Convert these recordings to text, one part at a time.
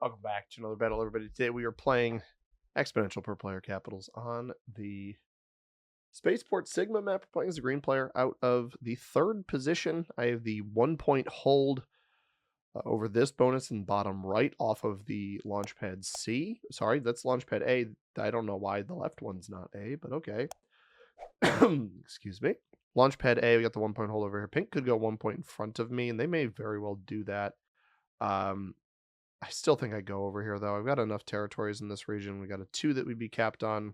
Welcome back to another battle, everybody. Today we are playing Exponential per player capitals on the Spaceport Sigma map. We're playing as a green player out of the third position. I have the 1 point hold over this bonus in bottom right off of the Launchpad C. Sorry, that's Launchpad A. I don't know why the left one's not A, but okay. Excuse me. Launchpad A, we got the 1 point hold over here. Pink could go 1 point in front of me, and they may very well do that. I still think I go over here, though. I've got enough territories in this region. We got a 2 that we'd be capped on.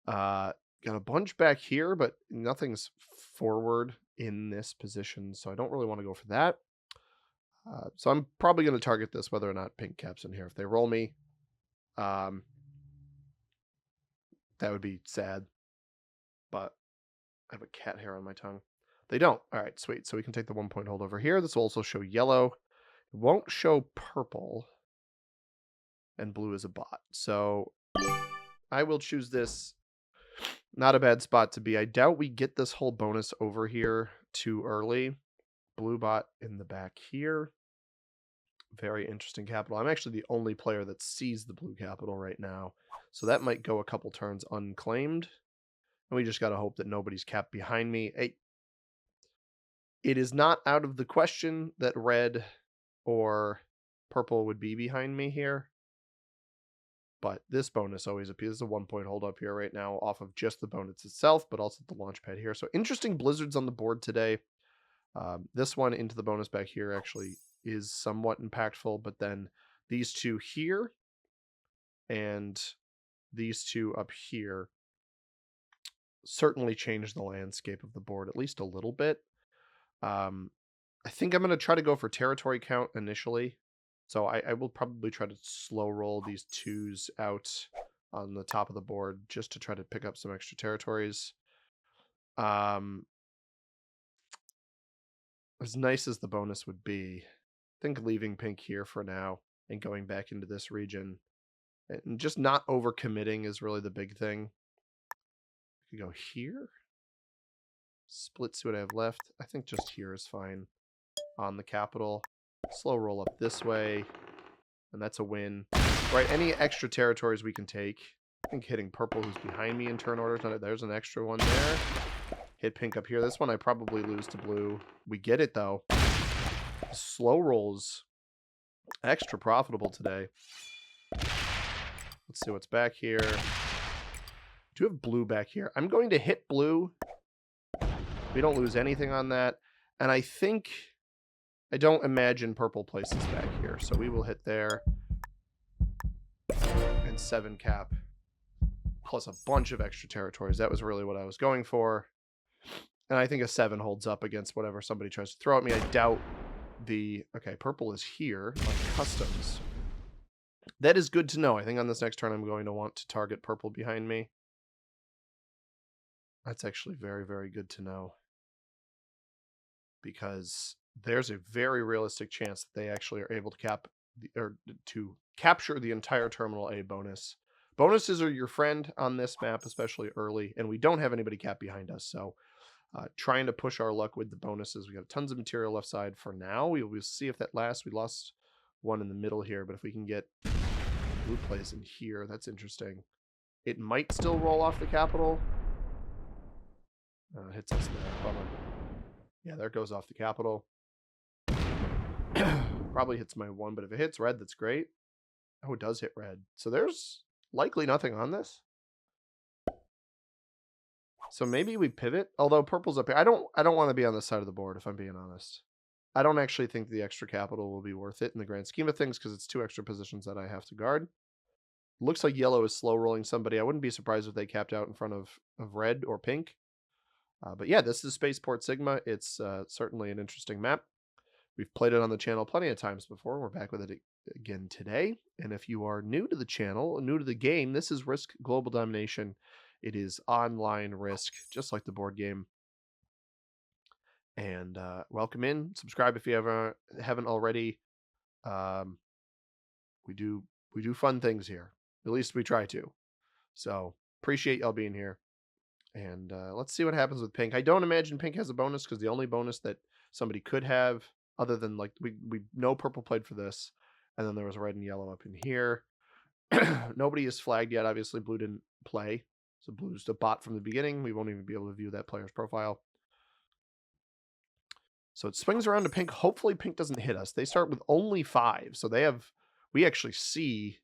Got a bunch back here, but nothing's forward in this position, so I don't really want to go for that. So I'm probably going to target this, whether or not pink caps in here. If they roll me, that would be sad. But I have a cat hair on my tongue. They don't. All right, sweet. So we can take the 1 point hold over here. This will also show yellow. It won't show purple. And blue is a bot. So I will choose this. Not a bad spot to be. I doubt we get this whole bonus over here too early. Blue bot in the back here. Very interesting capital. I'm actually the only player that sees the blue capital right now. So that might go a couple turns unclaimed. And we just got to hope that nobody's capped behind me. It is not out of the question that red or purple would be behind me here. But this bonus always appears. There's a 1 point hold up here right now off of just the bonus itself, but also the launch pad here. So interesting blizzards on the board today. This one into the bonus back here actually is somewhat impactful, but then these two here and these two up here certainly change the landscape of the board at least a little bit. I think I'm going to try to go for territory count initially. So I will probably try to slow roll these 2s out on the top of the board just to try to pick up some extra territories. As nice as the bonus would be, I think leaving pink here for now and going back into this region and just not overcommitting is really the big thing. We could go here. Split, see what I have left. I think just here is fine on the capital. Slow roll up this way. And that's a win. Right, any extra territories we can take. I think hitting purple, who's behind me in turn order. There's an extra one there. Hit pink up here. This one I probably lose to blue. We get it, though. Slow rolls. Extra profitable today. Let's see what's back here. Do have blue back here. I'm going to hit blue. We don't lose anything on that. And I think... I don't imagine purple places back here, so we will hit there. And 7 cap. Plus a bunch of extra territories. That was really what I was going for. And I think a 7 holds up against whatever somebody tries to throw at me. I doubt the... Okay, purple is here on customs. That is good to know. I think on this next turn I'm going to want to target purple behind me. That's actually very, very good to know. Because... there's a very realistic chance that they actually are able to capture the entire Terminal A bonus. Bonuses are your friend on this map, especially early, and we don't have anybody capped behind us, so trying to push our luck with the bonuses. We got tons of material left side for now. We will see if that lasts. We lost one in the middle here, but if we can get blue plays in here, that's interesting. It might still roll off the capital. Hits us there. Bummer. Yeah, there goes off the capital. Probably hits my 1, but if it hits red, that's great. Oh, it does hit red. So there's likely nothing on this. So maybe we pivot. Although purple's up here. I don't want to be on this side of the board, if I'm being honest. I don't actually think the extra capital will be worth it in the grand scheme of things because it's 2 extra positions that I have to guard. Looks like yellow is slow rolling somebody. I wouldn't be surprised if they capped out in front of red or pink. But yeah, this is Spaceport Sigma. It's certainly an interesting map. We've played it on the channel plenty of times before. We're back with it again today. And if you are new to the channel, new to the game, this is Risk Global Domination. It is online Risk, just like the board game. And welcome in. Subscribe if you haven't already. We do fun things here. At least we try to. So appreciate y'all being here. And let's see what happens with pink. I don't imagine pink has a bonus because the only bonus that somebody could have, other than like we know purple played for this, And then there was red and yellow up in here. Nobody is flagged yet. Obviously, blue didn't play. So blue's a bot from the beginning. We won't even be able to view that player's profile. So it swings around to pink. Hopefully pink doesn't hit us. They start with only 5. So they have, we actually see,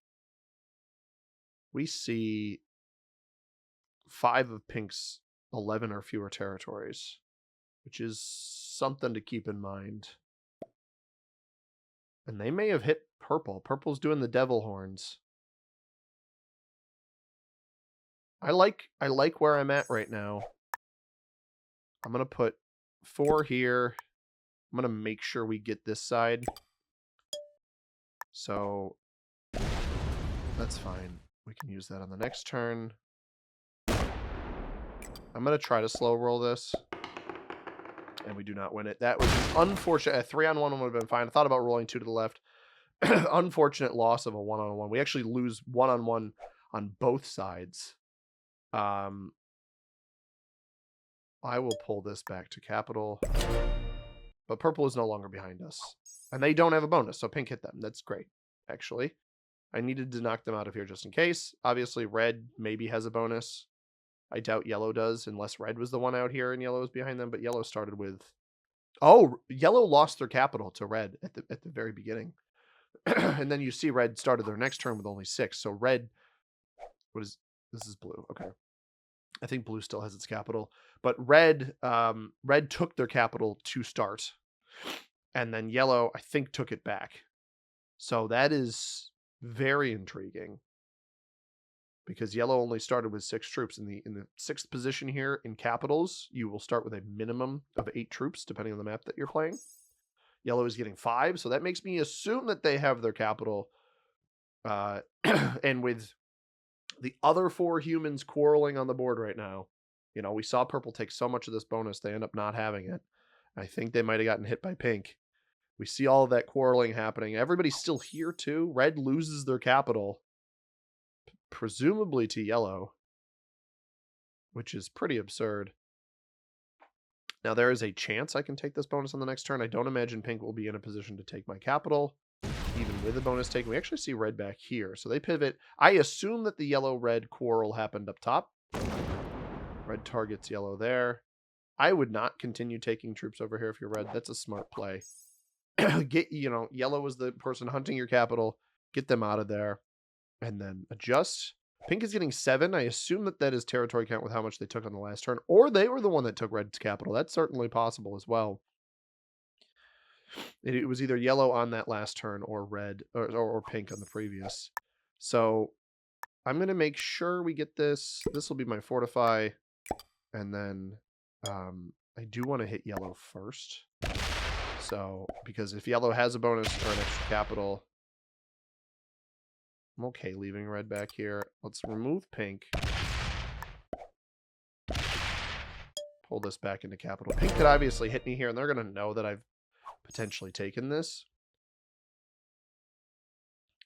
5 of pink's 11 or fewer territories, which is something to keep in mind. And they may have hit purple. Purple's doing the devil horns. I like where I'm at right now. I'm going to put 4 here. I'm going to make sure we get this side. So that's fine. We can use that on the next turn. I'm going to try to slow roll this. And we do not win it. That was unfortunate. A 3-on-1 would have been fine. I thought about rolling 2 to the left. Unfortunate loss of a 1-on-1. We actually lose 1-on-1 on both sides. I will pull this back to capital. But purple is no longer behind us. And they don't have a bonus, so pink hit them. That's great, actually. I needed to knock them out of here just in case. Obviously, red maybe has a bonus. I doubt yellow does, unless red was the one out here and yellow is behind them. But yellow started with... Oh, yellow lost their capital to red at the very beginning. And then you see red started their next turn with only 6. So red... This is blue. Okay. I think blue still has its capital. But red took their capital to start. And then yellow, I think, took it back. So that is very intriguing. Because yellow only started with 6 troops. In the 6th position here in capitals, you will start with a minimum of 8 troops, depending on the map that you're playing. Yellow is getting 5, so that makes me assume that they have their capital. And with the other 4 humans quarreling on the board right now, you know, we saw purple take so much of this bonus, they end up not having it. I think they might have gotten hit by pink. We see all of that quarreling happening. Everybody's still here too. Red loses their capital, presumably to yellow, which is pretty absurd. Now, there is a chance I can take this bonus on the next turn. I don't imagine pink will be in a position to take my capital, even with a bonus taken. We actually see red back here, so they pivot. I assume that the yellow-red quarrel happened up top. Red targets yellow there. I would not continue taking troops over here if you're red. That's a smart play. Yellow is the person hunting your capital. Get them out of there. And then adjust. Pink is getting 7. I assume that is territory count with how much they took on the last turn. Or they were the one that took red's capital. That's certainly possible as well. It was either yellow on that last turn or red or pink on the previous. So I'm going to make sure we get this. This will be my fortify. And then I do want to hit yellow first. So, because if yellow has a bonus or an extra capital, I'm okay leaving red back here. Let's remove pink. Pull this back into capital. Pink could obviously hit me here, and they're going to know that I've potentially taken this.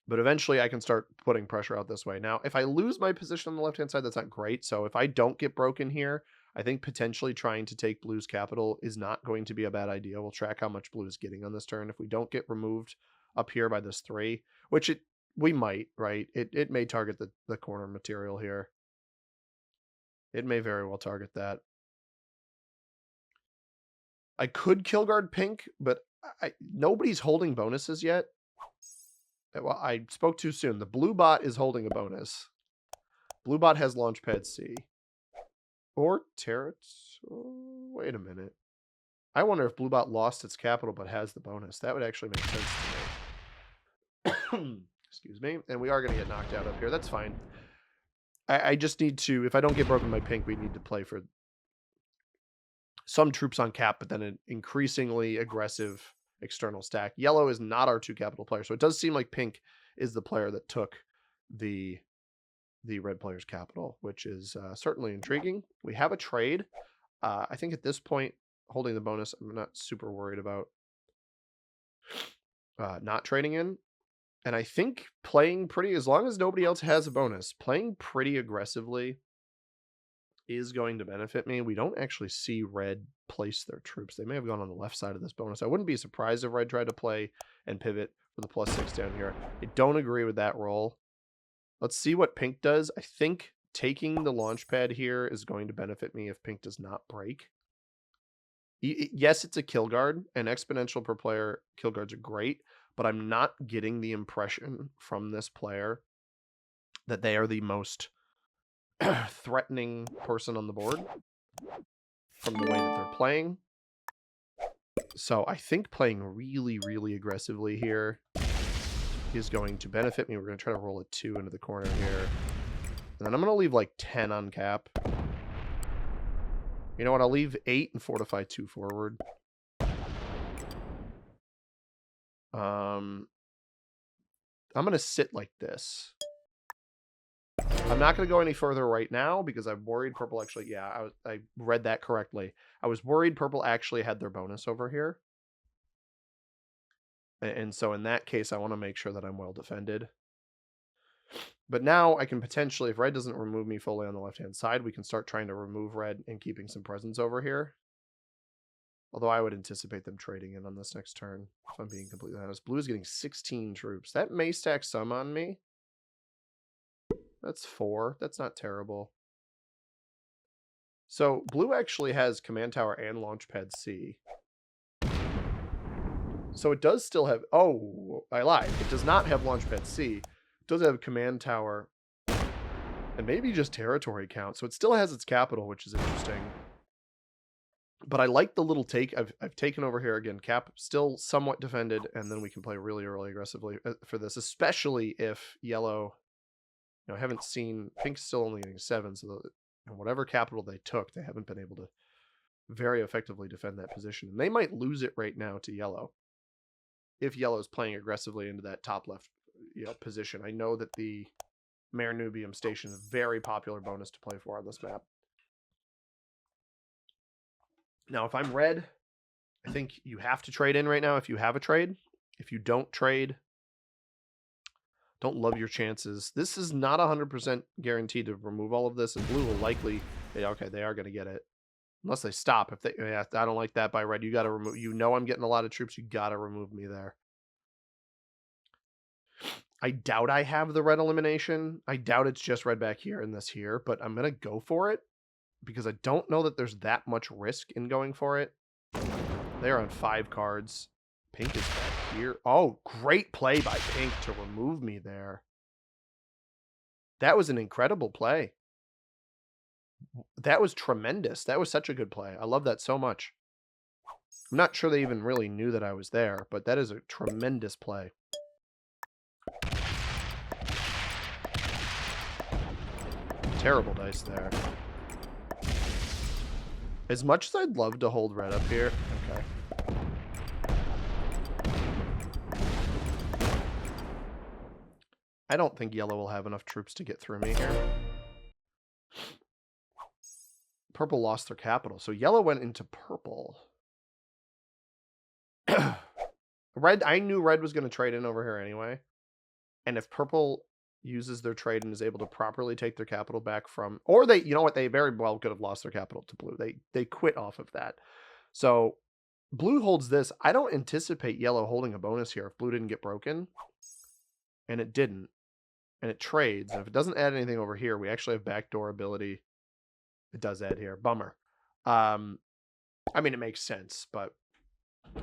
But eventually I can start putting pressure out this way. Now, if I lose my position on the left-hand side, that's not great. So if I don't get broken here, I think potentially trying to take blue's capital is not going to be a bad idea. We'll track how much blue is getting on this turn. If we don't get removed up here by this 3, which we might, right? It may target the corner material here. It may very well target that. I could kill guard pink, but nobody's holding bonuses yet. Well, I spoke too soon. The blue bot is holding a bonus. Blue bot has Launchpad C. Or Terror. Wait a minute. I wonder if blue bot lost its capital but has the bonus. That would actually make sense to me. Excuse me. And we are going to get knocked out up here. That's fine. I just need to... If I don't get broken by pink, we need to play for some troops on cap, but then an increasingly aggressive external stack. Yellow is not our 2 capital player, so it does seem like pink is the player that took the red player's capital, which is certainly intriguing. We have a trade. I think at this point, holding the bonus, I'm not super worried about not trading in. And I think playing pretty, as long as nobody else has a bonus, playing pretty aggressively is going to benefit me. We don't actually see red place their troops. They may have gone on the left side of this bonus. I wouldn't be surprised if red tried to play and pivot with a +6 down here. I don't agree with that roll. Let's see what pink does. I think taking the launch pad here is going to benefit me if pink does not break. Yes, it's a kill guard, and exponential per player kill guards are great, but I'm not getting the impression from this player that they are the most threatening person on the board from the way that they're playing. So I think playing really, really aggressively here is going to benefit me. We're going to try to roll a 2 into the corner here. And then I'm going to leave like 10 on cap. You know what? I'll leave 8 and fortify 2 forward. I'm going to sit like this. I'm not going to go any further right now because I'm worried purple actually... Yeah, I read that correctly. I was worried purple actually had their bonus over here. And so in that case, I want to make sure that I'm well defended. But now I can potentially, if red doesn't remove me fully on the left-hand side, we can start trying to remove red and keeping some presence over here. Although I would anticipate them trading in on this next turn, if I'm being completely honest. Blue is getting 16 troops. That may stack some on me. That's 4. That's not terrible. So blue actually has command tower and launchpad C. So it does still have... Oh, I lied. It does not have launchpad C. It does have command tower and maybe just territory count. So it still has its capital, which is interesting. But I like the little take I've taken over here again. Cap still somewhat defended, and then we can play really, really aggressively for this, especially if yellow... You know, I haven't seen... Pink's still only getting 7, so whatever capital they took, they haven't been able to very effectively defend that position. And they might lose it right now to yellow if yellow is playing aggressively into that top left position. I know that the Mare Nubium station is a very popular bonus to play for on this map. Now, if I'm red, I think you have to trade in right now if you have a trade. If you don't trade, don't love your chances. This is not 100% guaranteed to remove all of this, and blue will likely... Okay, they are going to get it. Unless they stop. If they... Yeah, I don't like that by red. You got to remove... You know I'm getting a lot of troops. You got to remove me there. I doubt I have the red elimination. I doubt it's just red back here and this here, but I'm going to go for it because I don't know that there's that much risk in going for it. They're on 5 cards. Pink is back here. Oh, great play by pink to remove me there. That was an incredible play. That was tremendous. That was such a good play. I love that so much. I'm not sure they even really knew that I was there, but that is a tremendous play. Terrible dice there. As much as I'd love to hold red up here. Okay. I don't think yellow will have enough troops to get through me here. Purple lost their capital, so yellow went into purple. Red, I knew red was going to trade in over here anyway. And if purple uses their trade and is able to properly take their capital back from... Or they, you know what, they very well could have lost their capital to blue. They quit off of that. So blue holds this. I don't anticipate yellow holding a bonus here if blue didn't get broken. And it didn't. And it trades. And if it doesn't add anything over here, we actually have backdoor ability. It does add here. Bummer. I mean, it makes sense, but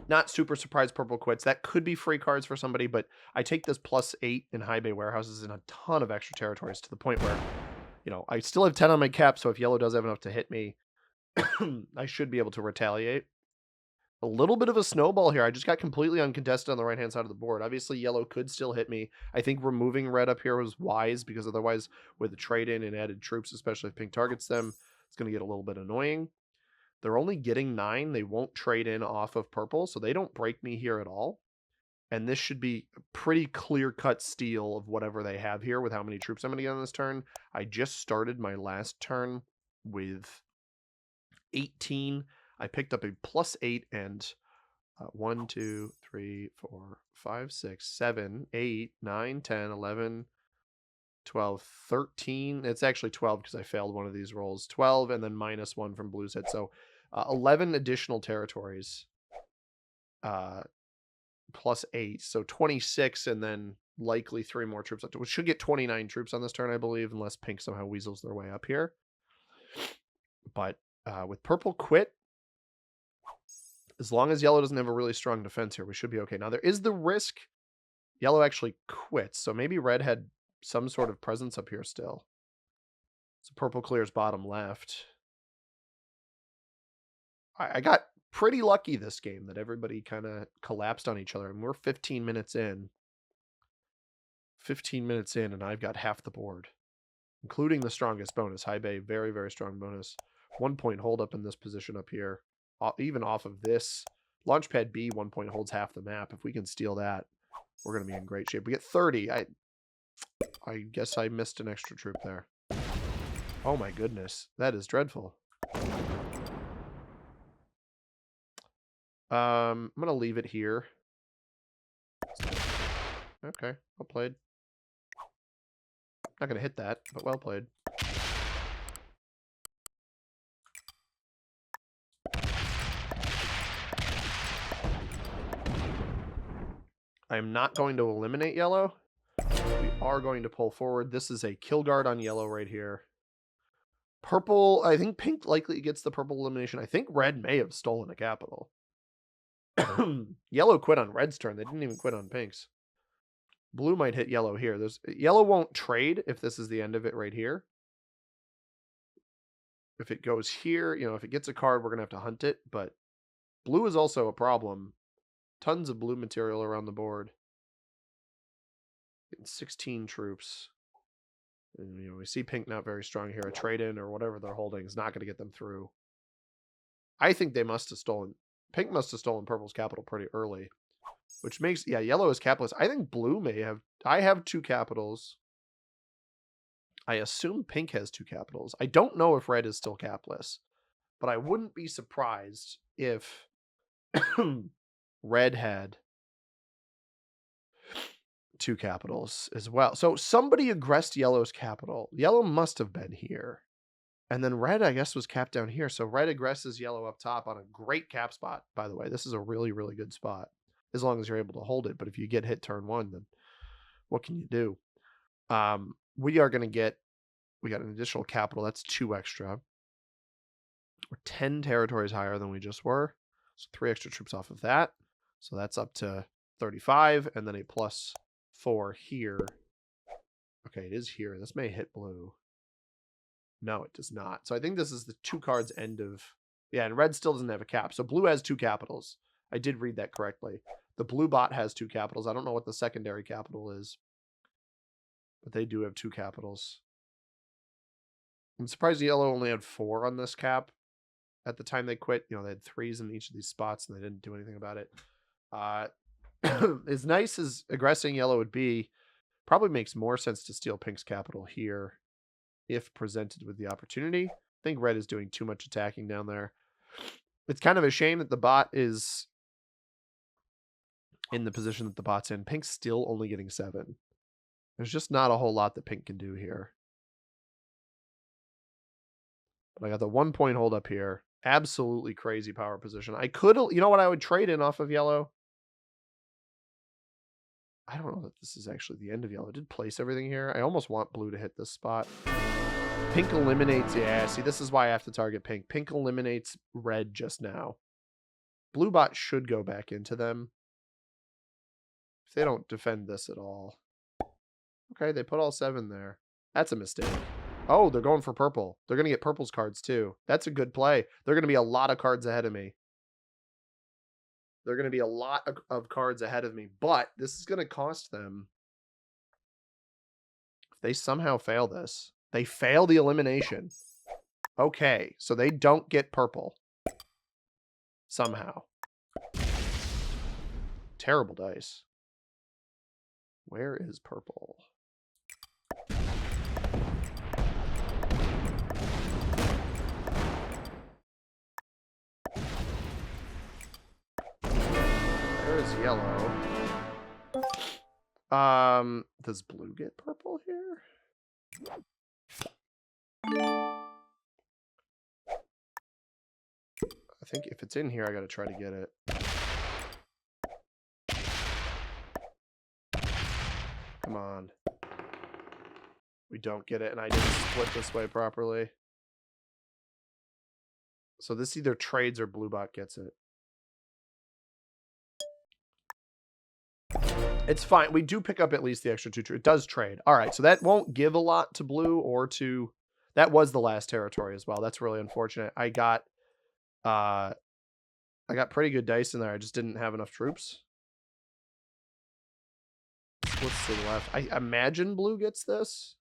not super surprised purple quits. That could be free cards for somebody, but I take this +8 in high bay warehouses and a ton of extra territories to the point where, you know, I still have 10 on my cap, so if yellow does have enough to hit me, I should be able to retaliate. A little bit of a snowball here. I just got completely uncontested on the right-hand side of the board. Obviously, yellow could still hit me. I think removing red up here was wise because otherwise, with the trade-in and added troops, especially if pink targets them, it's going to get a little bit annoying. They're only getting 9. They won't trade in off of purple, so they don't break me here at all. And this should be a pretty clear-cut steal of whatever they have here with how many troops I'm going to get on this turn. I just started my last turn with 18. I picked up a +8 and 1, 2, 3, 4, 5, 6, 7, 8, 9, 10, 11, 12, 13. It's actually 12 because I failed one of these rolls. 12 and then -1 from blue's head. So 11 additional territories plus 8. So 26 and then likely 3 more troops. We should get 29 troops on this turn, I believe, unless pink somehow weasels their way up here. But with purple quit, as long as yellow doesn't have a really strong defense here, we should be okay. Now, there is the risk yellow actually quits. So maybe red had some sort of presence up here still. So purple clears bottom left. I got pretty lucky this game that everybody kind of collapsed on each other. And we're 15 minutes in. 15 minutes in, and I've got half the board, including the strongest bonus. High bay, very, very strong bonus. 1 point hold up in this position up here. Even off of this. Launchpad B, 1 point holds half the map. If we can steal that, we're going to be in great shape. We get 30. I guess I missed an extra troop there. Oh my goodness. That is dreadful. I'm going to leave it here. Okay, well played. Not going to hit that, but well played. I am not going to eliminate yellow. We are going to pull forward. This is a kill guard on yellow right here. Purple, I think pink likely gets the purple elimination. I think red may have stolen a capital. Yellow quit on red's turn. They didn't even quit on pink's. Blue might hit yellow here. Yellow won't trade if this is the end of it right here. If it goes here, if it gets a card, we're going to have to hunt it. But blue is also a problem. Tons of blue material around the board. Getting 16 troops. And, we see pink not very strong here. A trade-in or whatever they're holding is not going to get them through. I think they must have stolen... Pink must have stolen purple's capital pretty early. Which makes... Yeah, yellow is capitalist. I think blue may have... I have 2 capitals. I assume pink has 2 capitals. I don't know if red is still capitalist. But I wouldn't be surprised if red had 2 capitals as well. So somebody aggressed yellow's capital. Yellow must have been here. And then red, I guess, was capped down here. So red aggresses yellow up top on a great cap spot, by the way. This is a really, really good spot. As long as you're able to hold it. But if you get hit turn 1, then what can you do? We are going to get... We got an additional capital. That's 2 extra. We're 10 territories higher than we just were. So 3 extra troops off of that. So that's up to 35. And then a plus 4 here. Okay, it is here. This may hit blue. No, it does not. So I think this is the 2 cards end of... Yeah, and red still doesn't have a cap. So blue has 2 capitals. I did read that correctly. The blue bot has 2 capitals. I don't know what the secondary capital is. But they do have 2 capitals. I'm surprised yellow only had 4 on this cap. At the time they quit, they had 3s in each of these spots and they didn't do anything about it. As nice as aggressing yellow would be, probably makes more sense to steal pink's capital here if presented with the opportunity. I think red is doing too much attacking down there. It's kind of a shame that the bot is in the position that the bot's in. Pink's still only getting 7. There's just not a whole lot that pink can do here. But I got the 1 point hold up here. Absolutely crazy power position. I could, you know what I would trade in off of yellow? I don't know that this is actually the end of yellow. I did place everything here. I almost want blue to hit this spot. Pink eliminates, yeah, see, this is why I have to target pink. Pink eliminates red just now. Blue bot should go back into them. If they don't defend this at all. Okay, they put all 7 there. That's a mistake. Oh, they're going for purple. They're going to get purple's cards too. That's a good play. They're going to be a lot of cards ahead of me. They're going to be a lot of cards ahead of me. But this is going to cost them. If they somehow fail this. They fail the elimination. Okay, so they don't get purple. Somehow. Terrible dice. Where is purple? There's yellow. Does blue get purple here? I think if it's in here, I gotta try to get it. Come on. We don't get it, and I didn't split this way properly. So this either trades or blue bot gets it. It's fine. We do pick up at least the extra 2 troops. It does trade. All right, so that won't give a lot to blue or to... That was the last territory as well. That's really unfortunate. I got pretty good dice in there. I just didn't have enough troops. Splits to the left. I imagine blue gets this.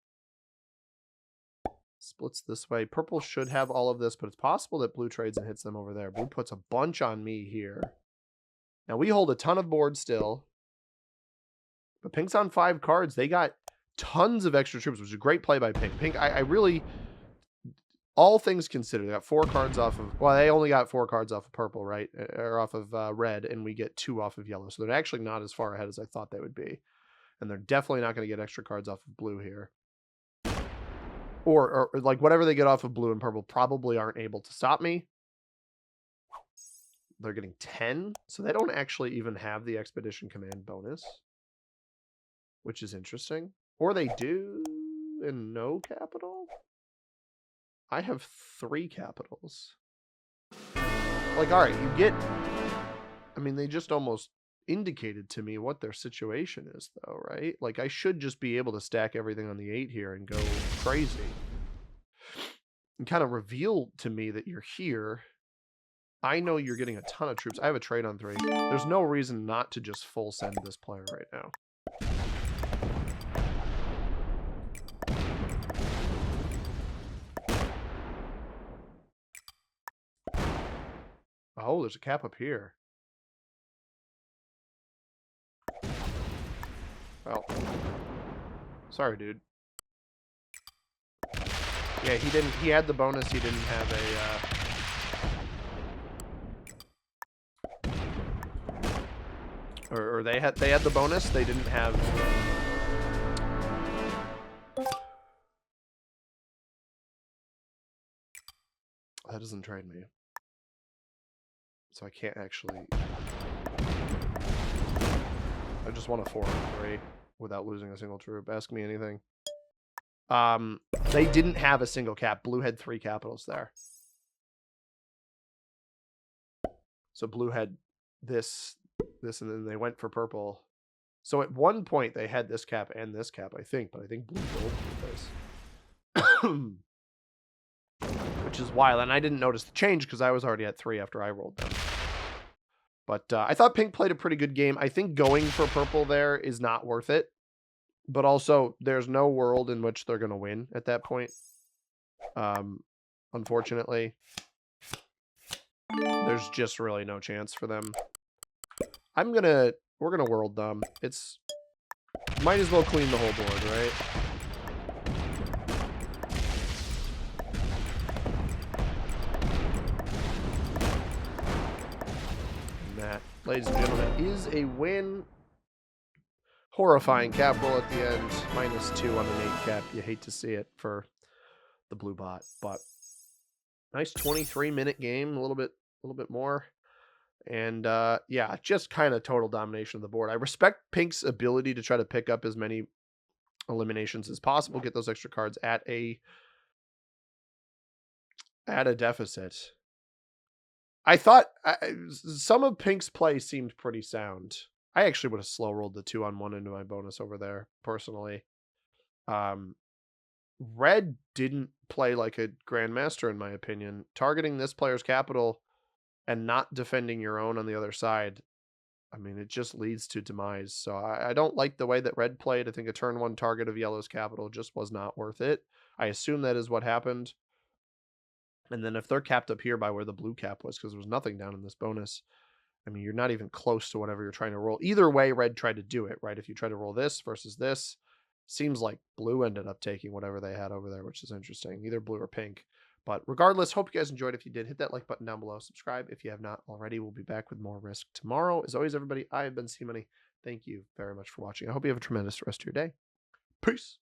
Splits this way. Purple should have all of this, but it's possible that blue trades and hits them over there. Blue puts a bunch on me here. Now we hold a ton of board still. But pink's on 5 cards. They got tons of extra troops, which is a great play by pink. Pink, I really, all things considered, they got 4 cards off of, well, they only got 4 cards off of purple, right? Or off of red, and we get 2 off of yellow. So they're actually not as far ahead as I thought they would be. And they're definitely not going to get extra cards off of blue here. Or like whatever they get off of blue and purple probably aren't able to stop me. They're getting 10, so they don't actually even have the Expedition Command bonus, which is interesting. Or they do and no capital? I have 3 capitals. Like, all right, you get... I mean, they just almost indicated to me what their situation is, though, right? Like, I should just be able to stack everything on the 8 here and go crazy. And kind of reveal to me that you're here. I know you're getting a ton of troops. I have a trade on 3. There's no reason not to just full send this player right now. Oh, there's a cap up here. Well, sorry, dude. Yeah, he had the bonus. He didn't have a, or they had the bonus. They didn't have. That doesn't trade me. So I can't actually... I just want a 4-3 without losing a single troop. Ask me anything. They didn't have a single cap. Blue had 3 capitals there. So blue had this, and then they went for purple. So at one point they had this cap and this cap, I think. But I think blue rolled for this. Which is wild. And I didn't notice the change because I was already at 3 after I rolled them. But I thought pink played a pretty good game. I think going for purple there is not worth it. But also, there's no world in which they're going to win at that point. Unfortunately. There's just really no chance for them. We're going to world them. It's... Might as well clean the whole board, right? That, ladies and gentlemen, is a win. Horrifying cap roll at the end. -2 on an 8 cap. You hate to see it for the blue bot, but nice 23-minute game, a little bit more. And yeah, just kind of total domination of the board. I respect pink's ability to try to pick up as many eliminations as possible, get those extra cards at a deficit. I thought some of pink's play seemed pretty sound. I actually would have slow rolled the 2-on-1 into my bonus over there, personally. Red didn't play like a Grandmaster, in my opinion. Targeting this player's capital and not defending your own on the other side, I mean, it just leads to demise. So I don't like the way that red played. I think a turn 1 target of yellow's capital just was not worth it. I assume that is what happened. And then if they're capped up here by where the blue cap was, because there was nothing down in this bonus, I mean, you're not even close to whatever you're trying to roll. Either way, red tried to do it, right? If you try to roll this versus this, seems like blue ended up taking whatever they had over there, which is interesting. Either blue or pink. But regardless, hope you guys enjoyed. If you did, hit that like button down below. Subscribe if you have not already. We'll be back with more Risk tomorrow. As always, everybody, I have been C-Money. Thank you very much for watching. I hope you have a tremendous rest of your day. Peace.